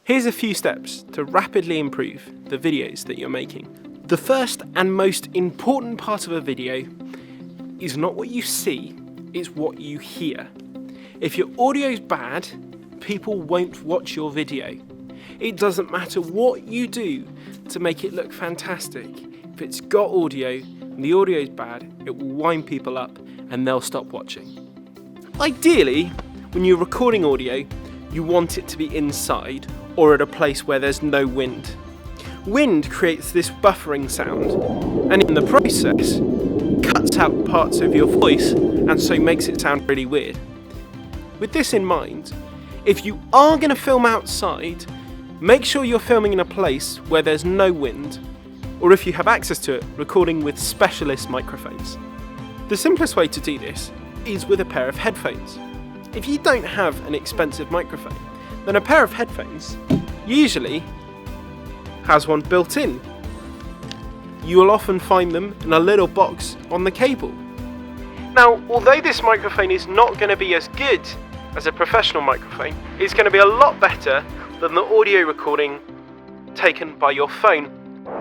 Here's a few steps to rapidly improve the videos that you're making. The first and most important part of a video is not what you see, it's what you hear. If your audio's bad, people won't watch your video. It doesn't matter what you do to make it look fantastic. If it's got audio and the audio's bad, it will wind people up and they'll stop watching. Ideally, when you're recording audio, you want it to be inside or at a place where there's no wind. Wind creates this buffering sound and in the process cuts out parts of your voice and so makes it sound really weird. With this in mind, if you are going to film outside, make sure you're filming in a place where there's no wind, or if you have access to it, recording with specialist microphones. The simplest way to do this is with a pair of headphones. If you don't have an expensive microphone, then a pair of headphones usually has one built in. You will often find them in a little box on the cable. Now, although this microphone is not going to be as good as a professional microphone, it's going to be a lot better than the audio recording taken by your phone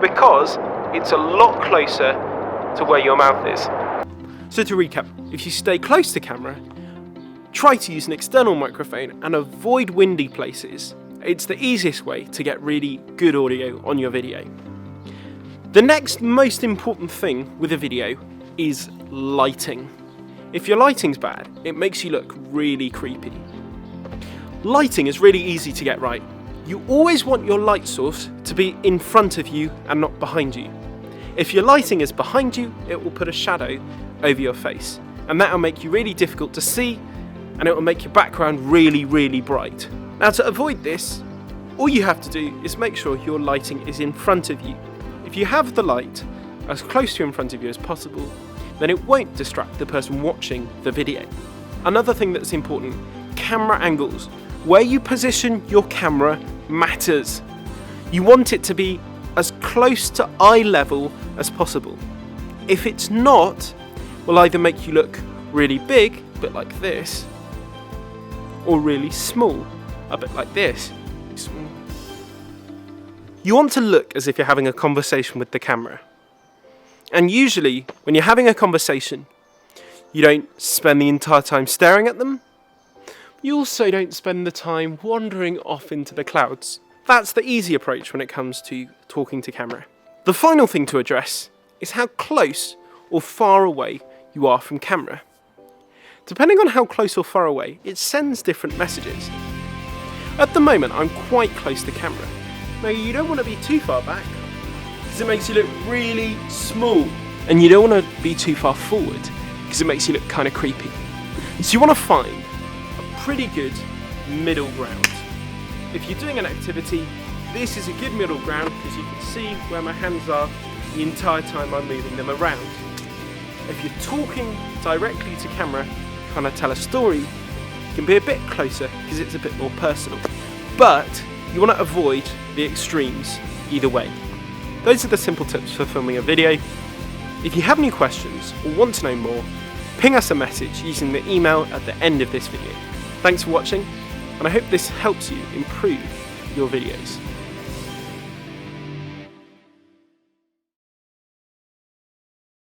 because it's a lot closer to where your mouth is. So to recap, if you stay close to camera, try to use an external microphone and avoid windy places. It's the easiest way to get really good audio on your video. The next most important thing with a video is lighting. If your lighting's bad, it makes you look really creepy. Lighting is really easy to get right. You always want your light source to be in front of you and not behind you. If your lighting is behind you, it will put a shadow over your face, and that will make you really difficult to see, and it will make your background really, really bright. Now, to avoid this, all you have to do is make sure your lighting is in front of you. If you have the light as close to in front of you as possible, then it won't distract the person watching the video. Another thing that's important, camera angles. Where you position your camera matters. You want it to be as close to eye level as possible. If it's not, it will either make you look really big, a bit like this, or really small, a bit like this. You want to look as if you're having a conversation with the camera. And usually, when you're having a conversation, you don't spend the entire time staring at them. You also don't spend the time wandering off into the clouds. That's the easy approach when it comes to talking to camera. The final thing to address is how close or far away you are from camera. Depending on how close or far away, it sends different messages. At the moment, I'm quite close to camera. Now, you don't want to be too far back, because it makes you look really small. And you don't want to be too far forward, because it makes you look kind of creepy. So you want to find a pretty good middle ground. If you're doing an activity, this is a good middle ground, because you can see where my hands are the entire time I'm moving them around. If you're talking directly to camera, trying to tell a story, you can be a bit closer, because it's a bit more personal. But you want to avoid the extremes either way. Those are the simple tips for filming a video. If you have any questions or want to know more, ping us a message using the email at the end of this video. Thanks for watching, and I hope this helps you improve your videos.